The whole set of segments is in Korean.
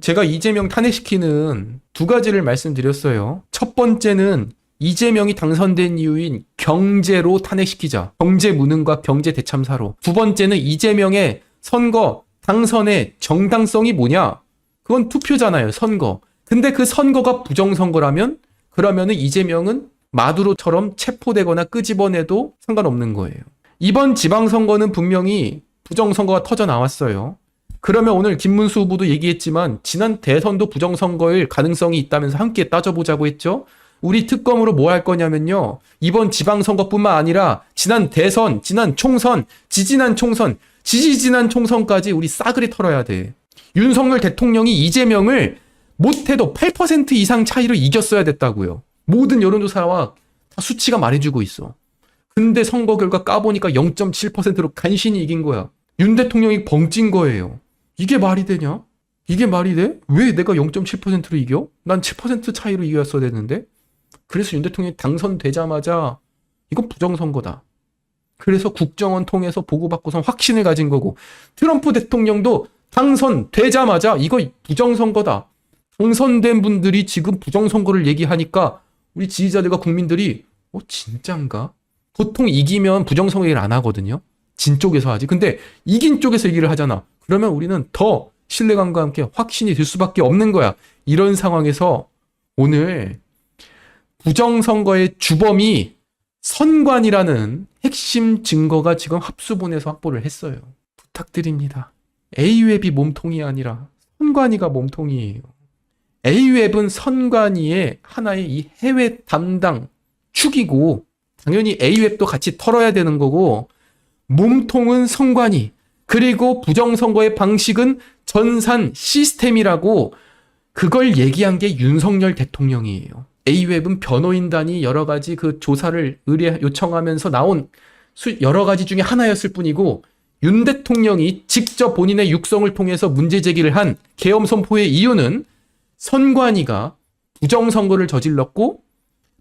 제가 이재명 탄핵시키는 두 가지를 말씀드렸어요. 첫 번째는 이재명이 당선된 이유인 경제로 탄핵시키자. 경제 무능과 경제 대참사로. 두 번째는 이재명의 선거 당선의 정당성이 뭐냐? 그건 투표잖아요, 선거. 근데 그 선거가 부정선거라면 그러면은 이재명은 마두로처럼 체포되거나 끄집어내도 상관없는 거예요. 이번 지방선거는 분명히 부정선거가 터져 나왔어요. 그러면 오늘 김문수 후보도 얘기했지만 지난 대선도 부정선거일 가능성이 있다면서 함께 따져보자고 했죠. 우리 특검으로 뭐 할 거냐면요. 이번 지방선거뿐만 아니라 지난 대선, 지난 총선, 지지난 총선, 지지지난 총선까지 우리 싸그리 털어야 돼. 윤석열 대통령이 이재명을 못해도 8% 이상 차이로 이겼어야 됐다고요. 모든 여론조사와 다 수치가 말해주고 있어. 근데 선거 결과 까보니까 0.7%로 간신히 이긴 거야. 윤 대통령이 벙찐 거예요. 이게 말이 되냐? 이게 말이 돼? 왜 내가 0.7%로 이겨? 난 7% 차이로 이겼어야 됐는데? 그래서 윤 대통령이 당선되자마자 이건 부정선거다. 그래서 국정원 통해서 보고받고선 확신을 가진 거고, 트럼프 대통령도 당선되자마자 이거 부정선거다. 당선된 분들이 지금 부정선거를 얘기하니까 우리 지지자들과 국민들이 진짠가? 보통 이기면 부정선거 얘기를 안 하거든요. 진 쪽에서 하지. 근데 이긴 쪽에서 얘기를 하잖아. 그러면 우리는 더 신뢰감과 함께 확신이 들 수밖에 없는 거야. 이런 상황에서 오늘 부정선거의 주범이 선관이라는 핵심 증거가 지금 합수본에서 확보를 했어요. 부탁드립니다. A웹이 몸통이 아니라 선관위가 몸통이에요. A웹은 선관위의 하나의 이 해외 담당 축이고 당연히 A웹도 같이 털어야 되는 거고 몸통은 선관위 그리고 부정선거의 방식은 전산 시스템이라고 그걸 얘기한 게 윤석열 대통령이에요. A웹은 변호인단이 여러 가지 그 조사를 요청하면서 나온 여러 가지 중에 하나였을 뿐이고 윤 대통령이 직접 본인의 육성을 통해서 문제 제기를 한 계엄 선포의 이유는 선관위가 부정선거를 저질렀고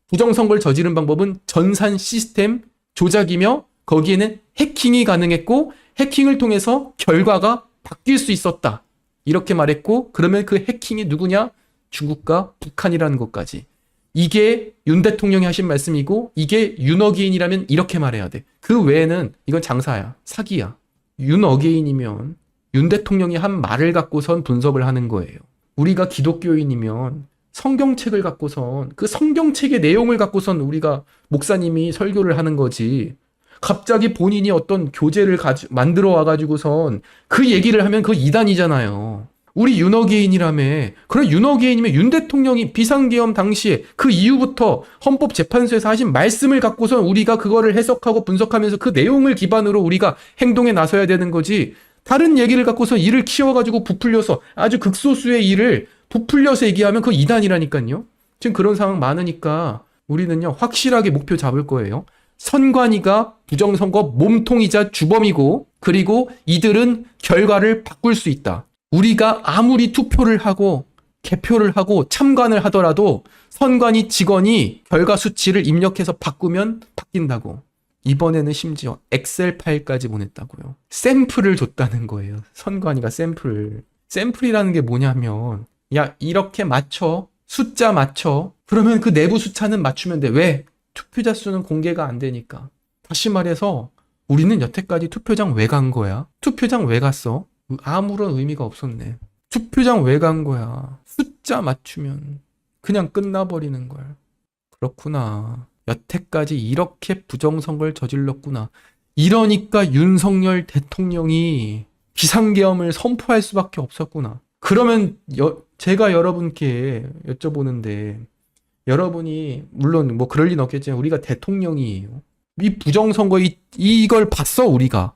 부정선거를 저지른 방법은 전산 시스템 조작이며 거기에는 해킹이 가능했고 해킹을 통해서 결과가 바뀔 수 있었다. 이렇게 말했고 그러면 그 해킹이 누구냐? 중국과 북한이라는 것까지. 이게 윤 대통령이 하신 말씀이고 이게 윤어게인이라면 이렇게 말해야 돼. 그 외에는 이건 장사야. 사기야. 윤어게인이면 윤 대통령이 한 말을 갖고선 분석을 하는 거예요. 우리가 기독교인이면 성경책을 갖고선 그 성경책의 내용을 갖고선 우리가 목사님이 설교를 하는 거지. 갑자기 본인이 어떤 교재를 만들어 와가지고선 그 얘기를 하면 그거 이단이잖아요. 우리 윤어게인이라며. 그럼 윤어게인이면 윤 대통령이 비상계엄 당시에 그 이후부터 헌법재판소에서 하신 말씀을 갖고선 우리가 그거를 해석하고 분석하면서 그 내용을 기반으로 우리가 행동에 나서야 되는 거지. 다른 얘기를 갖고서 일을 키워가지고 부풀려서 아주 극소수의 일을 부풀려서 얘기하면 그거 이단이라니까요. 지금 그런 상황 많으니까 우리는요 확실하게 목표 잡을 거예요. 선관위가 부정선거 몸통이자 주범이고 그리고 이들은 결과를 바꿀 수 있다. 우리가 아무리 투표를 하고 개표를 하고 참관을 하더라도 선관위 직원이 결과 수치를 입력해서 바꾸면 바뀐다고. 이번에는 심지어 엑셀 파일까지 보냈다고요. 샘플을 줬다는 거예요. 선관위가 샘플을. 샘플이라는 게 뭐냐면 야 이렇게 맞춰. 숫자 맞춰. 그러면 그 내부 숫자는 맞추면 돼. 왜? 투표자 수는 공개가 안 되니까. 다시 말해서 우리는 여태까지 투표장 왜 간 거야? 투표장 왜 갔어? 아무런 의미가 없었네. 투표장 왜 간 거야? 숫자 맞추면 그냥 끝나버리는 걸. 그렇구나. 여태까지 이렇게 부정선거를 저질렀구나. 이러니까 윤석열 대통령이 비상계엄을 선포할 수밖에 없었구나. 그러면 제가 여러분께 여쭤보는데 여러분이 물론 뭐 그럴 리는 없겠지만 우리가 대통령이에요. 이 부정선거 이걸 봤어 우리가.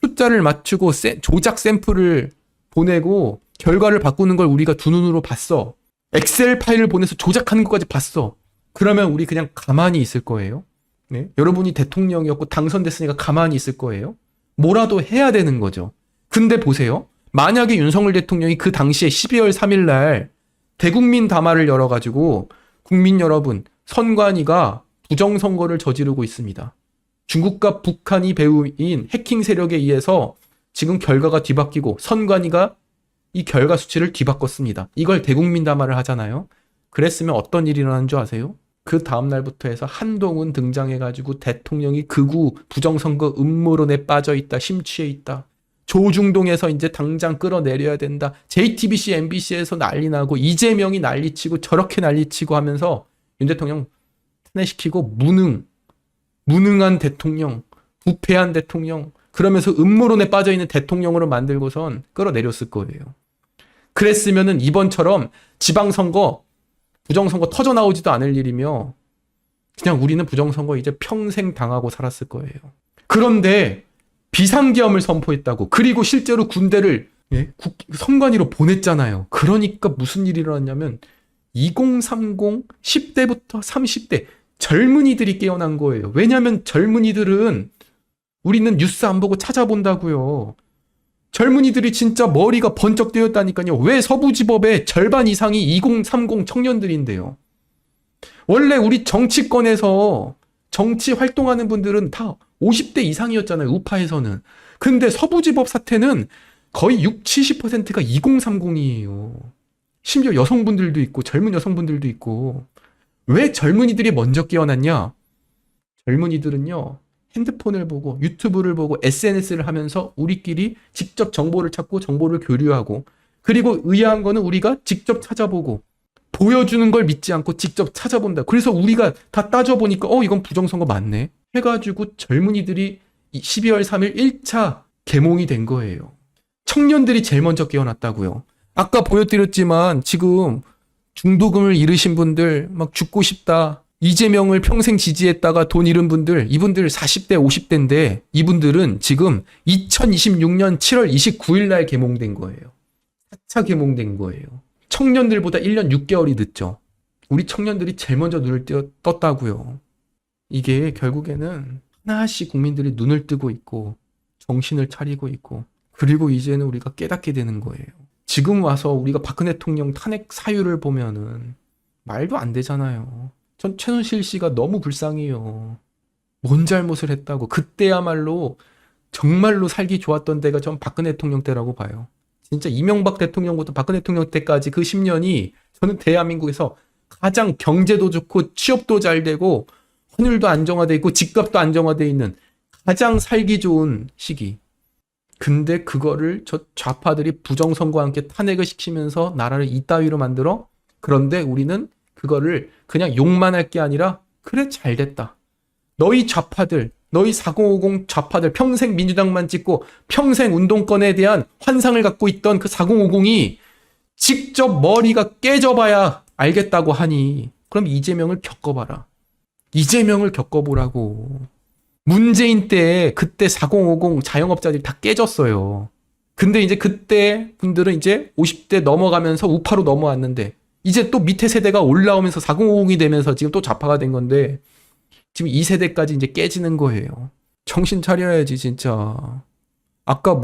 숫자를 맞추고 조작 샘플을 보내고 결과를 바꾸는 걸 우리가 두 눈으로 봤어. 엑셀 파일을 보내서 조작하는 것까지 봤어. 그러면 우리 그냥 가만히 있을 거예요? 네? 여러분이 대통령이었고 당선됐으니까 가만히 있을 거예요? 뭐라도 해야 되는 거죠. 근데 보세요. 만약에 윤석열 대통령이 그 당시에 12월 3일 날 대국민 담화를 열어가지고 국민 여러분, 선관위가 부정선거를 저지르고 있습니다. 중국과 북한이 배후인 해킹 세력에 의해서 지금 결과가 뒤바뀌고 선관위가 이 결과 수치를 뒤바꿨습니다. 이걸 대국민 담화를 하잖아요. 그랬으면 어떤 일이 일어난 줄 아세요? 그 다음날부터 해서 한동훈 등장해가지고 대통령이 극우 부정선거 음모론에 빠져있다, 심취해 있다. 조중동에서 이제 당장 끌어내려야 된다. JTBC, MBC에서 난리 나고 이재명이 난리치고 저렇게 난리치고 하면서 윤 대통령 탄핵시키고 무능한 대통령, 부패한 대통령, 그러면서 음모론에 빠져있는 대통령으로 만들고선 끌어내렸을 거예요. 그랬으면은 이번처럼 지방선거, 부정선거 터져 나오지도 않을 일이며 그냥 우리는 부정선거 이제 평생 당하고 살았을 거예요. 그런데 비상계엄을 선포했다고. 그리고 실제로 군대를 선관위로 보냈잖아요. 그러니까 무슨 일이 일어났냐면 2030 10대부터 30대 젊은이들이 깨어난 거예요. 왜냐하면 젊은이들은 우리는 뉴스 안 보고 찾아본다고요. 젊은이들이 진짜 머리가 번쩍 뜨였다니까요. 왜 서부지법의 절반 이상이 2030 청년들인데요. 원래 우리 정치권에서 정치 활동하는 분들은 다 50대 이상이었잖아요. 우파에서는. 근데 서부지법 사태는 거의 60, 70%가 2030이에요. 심지어 여성분들도 있고 젊은 여성분들도 있고. 왜 젊은이들이 먼저 깨어났냐? 젊은이들은요. 핸드폰을 보고 유튜브를 보고 SNS를 하면서 우리끼리 직접 정보를 찾고 정보를 교류하고, 그리고 의아한 거는 우리가 직접 찾아보고 보여주는 걸 믿지 않고 직접 찾아본다. 그래서 우리가 다 따져보니까 이건 부정선거 맞네 해가지고 젊은이들이 12월 3일 1차 계몽이 된 거예요. 청년들이 제일 먼저 깨어났다고요. 아까 보여드렸지만 지금 중도금을 잃으신 분들, 막 죽고 싶다, 이재명을 평생 지지했다가 돈 잃은 분들, 이분들 40대 50대인데 이분들은 지금 2026년 7월 29일 날 계몽된 거예요. 4차 계몽된 거예요. 청년들보다 1년 6개월이 늦죠. 우리 청년들이 제일 먼저 눈을 떴다고요. 이게 결국에는 하나씩 국민들이 눈을 뜨고 있고 정신을 차리고 있고, 그리고 이제는 우리가 깨닫게 되는 거예요. 지금 와서 우리가 박근혜 대통령 탄핵 사유를 보면은 말도 안 되잖아요. 전 최순실 씨가 너무 불쌍해요. 뭔 잘못을 했다고. 그때야말로 정말로 살기 좋았던 때가 전 박근혜 대통령 때라고 봐요. 진짜 이명박 대통령부터 박근혜 대통령 때까지 그 10년이 저는 대한민국에서 가장 경제도 좋고 취업도 잘 되고 환율도 안정화돼 있고 집값도 안정화돼 있는 가장 살기 좋은 시기. 근데 그거를 저 좌파들이 부정선거와 함께 탄핵을 시키면서 나라를 이따위로 만들어. 그런데 우리는 그거를 그냥 욕만 할 게 아니라 그래 잘됐다. 너희 좌파들, 너희 4050 좌파들 평생 민주당만 찍고 평생 운동권에 대한 환상을 갖고 있던 그 4050이 직접 머리가 깨져봐야 알겠다고 하니 그럼 이재명을 겪어봐라. 이재명을 겪어보라고. 문재인 때 그때 4050 자영업자들이 다 깨졌어요. 근데 이제 그때 분들은 이제 50대 넘어가면서 우파로 넘어왔는데 이제 또 밑에 세대가 올라오면서 4050이 되면서 지금 또 좌파가 된 건데 지금 2세대까지 이제 깨지는 거예요. 정신 차려야지 진짜. 아까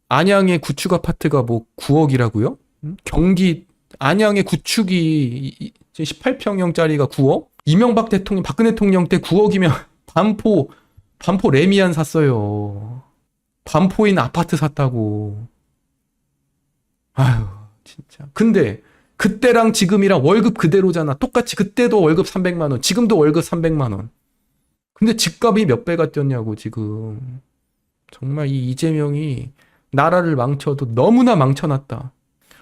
안양의 구축 아파트가 9억이라고요? 경기 안양의 구축이 18평형짜리가 9억? 이명박 대통령, 박근혜 대통령 때 9억이면 반포 레미안 샀어요. 반포인 아파트 샀다고. 아유, 진짜. 근데 그때랑 지금이랑 월급 그대로잖아. 똑같이 그때도 월급 300만 원, 지금도 월급 300만 원. 근데 집값이 몇 배가 뛰었냐고 지금. 정말 이 이재명이 나라를 망쳐도 너무나 망쳐놨다.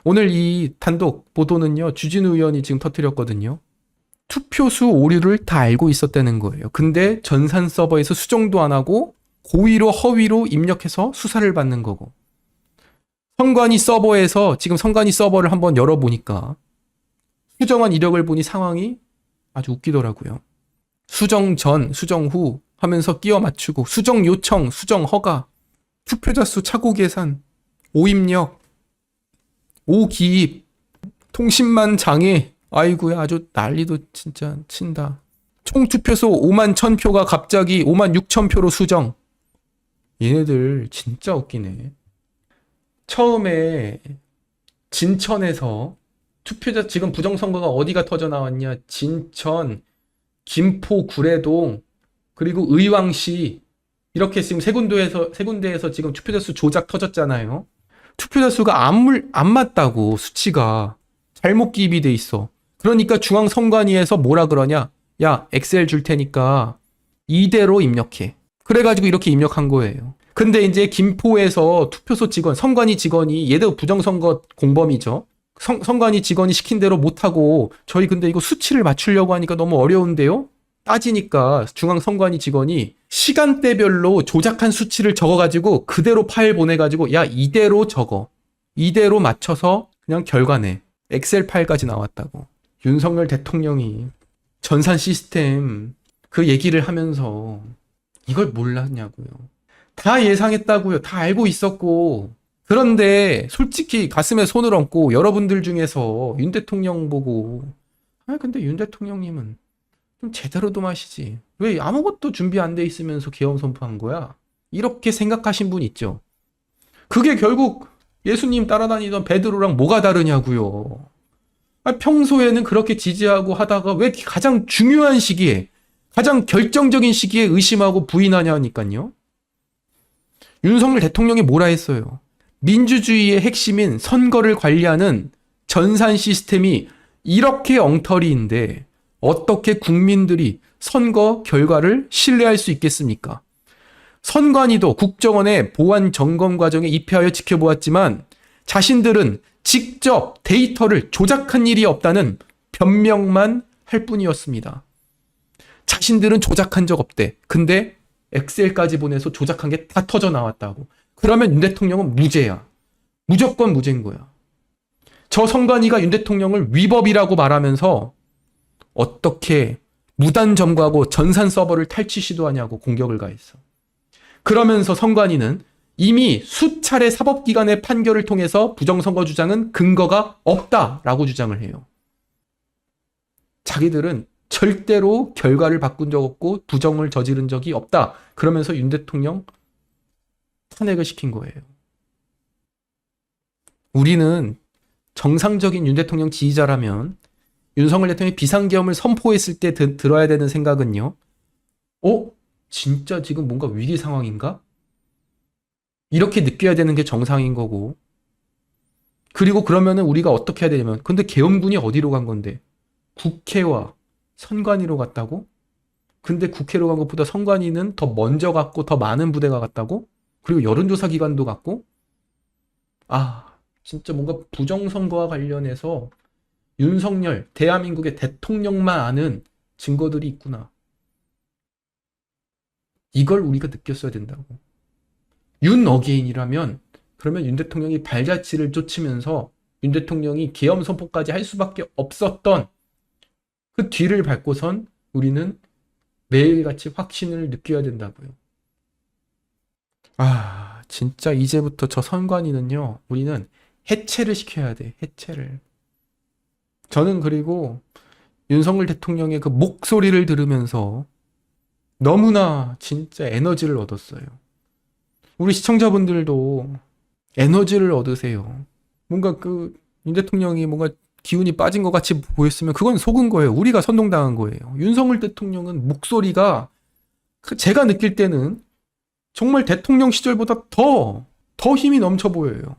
오늘 이 단독 보도는요, 주진우 의원이 지금 터뜨렸거든요. 투표수 오류를 다 알고 있었다는 거예요. 근데 전산 서버에서 수정도 안 하고 고의로 허위로 입력해서 수사를 받는 거고. 선관위 서버에서 지금 선관위 서버를 한번 열어보니까 수정한 이력을 보니 상황이 아주 웃기더라고요. 수정 전, 수정 후 하면서 끼워 맞추고 수정 요청, 수정 허가, 투표자 수 착오 계산, 오입력, 오기입, 통신만 장애. 아이고야, 아주 난리도 진짜 친다. 총 투표소 5만 1,000표가 갑자기 5만 6천 표로 수정. 얘네들 진짜 웃기네. 처음에 진천에서 투표자, 지금 부정선거가 어디가 터져 나왔냐? 진천, 김포, 구례동, 그리고 의왕시, 이렇게 지금 세 군데에서 지금 투표자 수 조작 터졌잖아요. 투표자 수가 안 맞다고 수치가 잘못 기입이 돼 있어. 그러니까 중앙선관위에서 뭐라 그러냐? 야, 엑셀 줄 테니까 이대로 입력해. 그래가지고 이렇게 입력한 거예요. 근데 이제 김포에서 투표소 직원, 선관위 직원이 얘도 부정선거 공범이죠. 선관위 직원이 시킨 대로 못하고 저희 근데 이거 수치를 맞추려고 하니까 너무 어려운데요? 따지니까 중앙선관위 직원이 시간대별로 조작한 수치를 적어가지고 그대로 파일 보내가지고 야 이대로 적어. 이대로 맞춰서 그냥 결과 내. 엑셀 파일까지 나왔다고. 윤석열 대통령이 전산 시스템 그 얘기를 하면서 이걸 몰랐냐고요. 다 예상했다고요. 다 알고 있었고. 그런데 솔직히 가슴에 손을 얹고 여러분들 중에서 윤 대통령 보고 근데 윤 대통령님은 좀 제대로 좀 하시지. 왜 아무것도 준비 안 돼 있으면서 계엄 선포한 거야? 이렇게 생각하신 분 있죠. 그게 결국 예수님 따라다니던 베드로랑 뭐가 다르냐고요. 평소에는 그렇게 지지하고 하다가 왜 가장 중요한 시기에 가장 결정적인 시기에 의심하고 부인하냐니까요. 윤석열 대통령이 뭐라 했어요. 민주주의의 핵심인 선거를 관리하는 전산 시스템이 이렇게 엉터리인데 어떻게 국민들이 선거 결과를 신뢰할 수 있겠습니까? 선관위도 국정원의 보안 점검 과정에 입회하여 지켜보았지만 자신들은 직접 데이터를 조작한 일이 없다는 변명만 할 뿐이었습니다. 자신들은 조작한 적 없대. 근데 엑셀까지 보내서 조작한 게 다 터져 나왔다고. 그러면 윤 대통령은 무죄야. 무조건 무죄인 거야. 저 선관위가 윤 대통령을 위법이라고 말하면서 어떻게 무단 점거하고 전산 서버를 탈취 시도하냐고 공격을 가했어. 그러면서 선관위는 이미 수차례 사법기관의 판결을 통해서 부정선거 주장은 근거가 없다라고 주장을 해요. 자기들은 절대로 결과를 바꾼 적 없고 부정을 저지른 적이 없다. 그러면서 윤 대통령 탄핵을 시킨 거예요. 우리는 정상적인 윤 대통령 지지자라면 윤석열 대통령이 비상계엄을 선포했을 때 들어야 되는 생각은요. 진짜 지금 뭔가 위기 상황인가? 이렇게 느껴야 되는 게 정상인 거고. 그리고 그러면은 우리가 어떻게 해야 되냐면 근데 계엄군이 어디로 간 건데? 국회와 선관위로 갔다고? 근데 국회로 간 것보다 선관위는 더 먼저 갔고 더 많은 부대가 갔다고? 그리고 여론조사 기관도 갔고? 진짜 뭔가 부정선거와 관련해서 윤석열, 대한민국의 대통령만 아는 증거들이 있구나. 이걸 우리가 느꼈어야 된다고. 윤 어게인이라면 그러면 윤 대통령이 발자취를 쫓으면서 윤 대통령이 계엄 선포까지 할 수밖에 없었던 그 뒤를 밟고선 우리는 매일같이 확신을 느껴야 된다고요. 진짜 이제부터 저 선관위는요, 우리는 해체를 시켜야 돼. 해체를. 저는 그리고 윤석열 대통령의 그 목소리를 들으면서 너무나 진짜 에너지를 얻었어요. 우리 시청자분들도 에너지를 얻으세요. 뭔가 윤 대통령이 뭔가 기운이 빠진 것 같이 보였으면 그건 속은 거예요. 우리가 선동당한 거예요. 윤석열 대통령은 목소리가 제가 느낄 때는 정말 대통령 시절보다 더 힘이 넘쳐 보여요.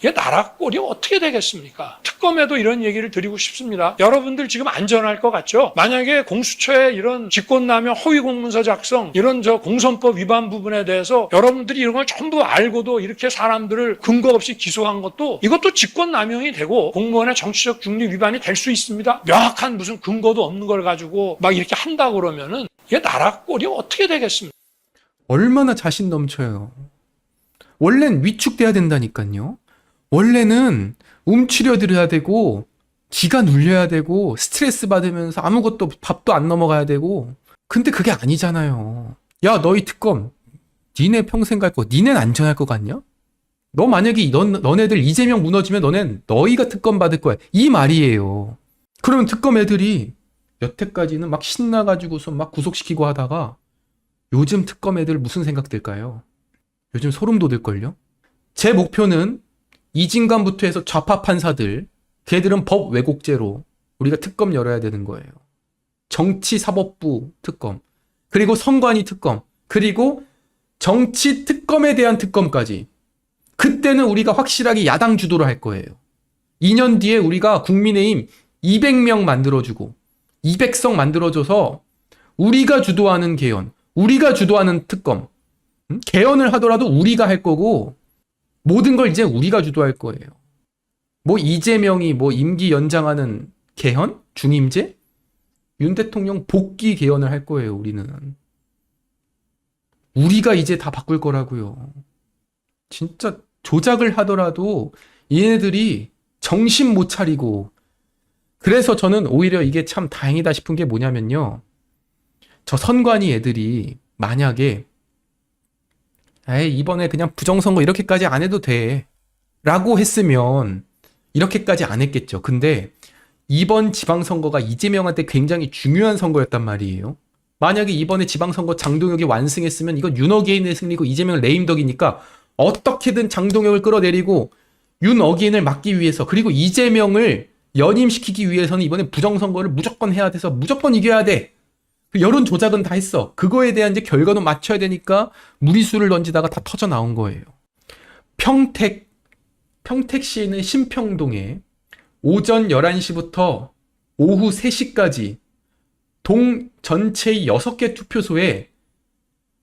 이게 나라 꼴이 어떻게 되겠습니까? 특검에도 이런 얘기를 드리고 싶습니다. 여러분들 지금 안전할 것 같죠? 만약에 공수처의 이런 직권남용, 허위공문서 작성, 이런 공선법 위반 부분에 대해서 여러분들이 이런 걸 전부 알고도 이렇게 사람들을 근거 없이 기소한 것도 이것도 직권남용이 되고 공무원의 정치적 중립 위반이 될 수 있습니다. 명확한 무슨 근거도 없는 걸 가지고 막 이렇게 한다 그러면은 이게 나라 꼴이 어떻게 되겠습니까? 얼마나 자신 넘쳐요. 원래는 위축돼야 된다니까요. 원래는 움츠려들어야 되고 기가 눌려야 되고 스트레스 받으면서 아무것도 밥도 안 넘어가야 되고 근데 그게 아니잖아요. 야 너희 특검 니네 평생 갈 거 니넨 안전할 것 같냐? 너 만약에 너네들 이재명 무너지면 너희가 특검 받을 거야 이 말이에요. 그러면 특검 애들이 여태까지는 막 신나가지고서 막 구속시키고 하다가 요즘 특검 애들 무슨 생각 들까요? 요즘 소름 돋을걸요? 제 목표는 이진관부터 해서 좌파 판사들, 걔들은 법 왜곡죄로 우리가 특검 열어야 되는 거예요. 정치사법부 특검, 그리고 선관위 특검, 그리고 정치 특검에 대한 특검까지 그때는 우리가 확실하게 야당 주도로 할 거예요. 2년 뒤에 우리가 국민의힘 200명 만들어주고 200석 만들어줘서 우리가 주도하는 개헌, 우리가 주도하는 특검, 개헌을 하더라도 우리가 할 거고 모든 걸 이제 우리가 주도할 거예요. 뭐 이재명이 뭐 임기 연장하는 개헌? 중임제? 윤 대통령 복귀 개헌을 할 거예요, 우리는. 우리가 이제 다 바꿀 거라고요. 진짜 조작을 하더라도 얘네들이 정신 못 차리고, 그래서 저는 오히려 이게 참 다행이다 싶은 게 뭐냐면요. 저 선관위 애들이 만약에 이번에 그냥 부정선거 이렇게까지 안 해도 돼 라고 했으면 이렇게까지 안 했겠죠. 근데 이번 지방선거가 이재명한테 굉장히 중요한 선거였단 말이에요. 만약에 이번에 지방선거 장동혁이 완승했으면 이건 윤어게인의 승리고 이재명은 레임덕이니까 어떻게든 장동혁을 끌어내리고 윤어게인을 막기 위해서, 그리고 이재명을 연임시키기 위해서는 이번에 부정선거를 무조건 해야 돼서 무조건 이겨야 돼. 여론 조작은 다 했어. 그거에 대한 이제 결과도 맞춰야 되니까 무리수를 던지다가 다 터져 나온 거예요. 평택시에 있는 신평동에 오전 11시부터 오후 3시까지 동 전체의 6개 투표소에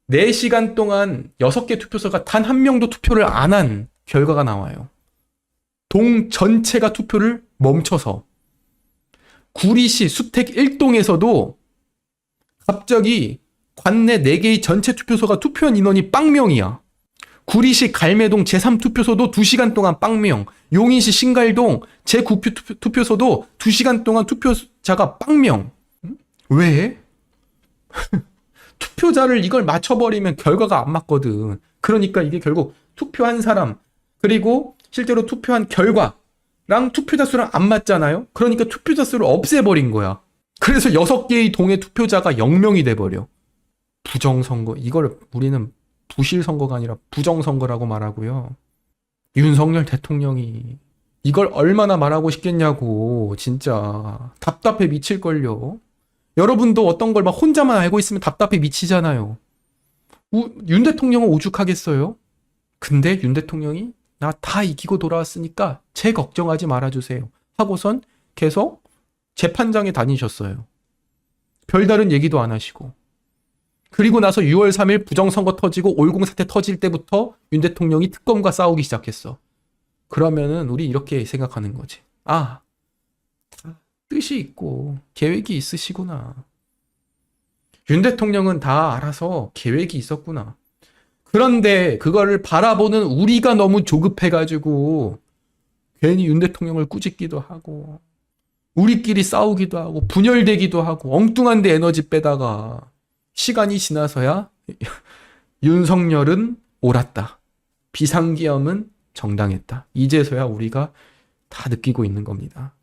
4시간 동안 6개 투표소가 단 한 명도 투표를 안 한 결과가 나와요. 동 전체가 투표를 멈춰서. 구리시 수택 1동에서도 갑자기 관내 4개의 전체 투표소가 투표한 인원이 빵명이야. 구리시 갈매동 제3투표소도 2시간 동안 빵명. 용인시 신갈동 제9투표소도 2시간 동안 투표자가 빵명. 왜? 투표자를 이걸 맞춰버리면 결과가 안 맞거든. 그러니까 이게 결국 투표한 사람, 그리고 실제로 투표한 결과랑 투표자 수랑 안 맞잖아요? 그러니까 투표자 수를 없애버린 거야. 그래서 6개의 동의 투표자가 0명이 돼버려. 부정선거, 이걸 우리는 부실선거가 아니라 부정선거라고 말하고요. 윤석열 대통령이 이걸 얼마나 말하고 싶겠냐고. 진짜 답답해 미칠걸요. 여러분도 어떤 걸 막 혼자만 알고 있으면 답답해 미치잖아요. 윤 대통령은 오죽하겠어요? 근데 윤 대통령이 나 다 이기고 돌아왔으니까 제 걱정하지 말아주세요 하고선 계속 재판장에 다니셨어요. 별다른 얘기도 안 하시고. 그리고 나서 6월 3일 부정선거 터지고 올공 사태 터질 때부터 윤 대통령이 특검과 싸우기 시작했어. 그러면은 우리 이렇게 생각하는 거지. 아, 뜻이 있고 계획이 있으시구나. 윤 대통령은 다 알아서 계획이 있었구나. 그런데 그거를 바라보는 우리가 너무 조급해가지고 괜히 윤 대통령을 꾸짖기도 하고 우리끼리 싸우기도 하고 분열되기도 하고 엉뚱한 데 에너지 빼다가 시간이 지나서야 윤석열은 옳았다. 비상계엄은 정당했다. 이제서야 우리가 다 느끼고 있는 겁니다.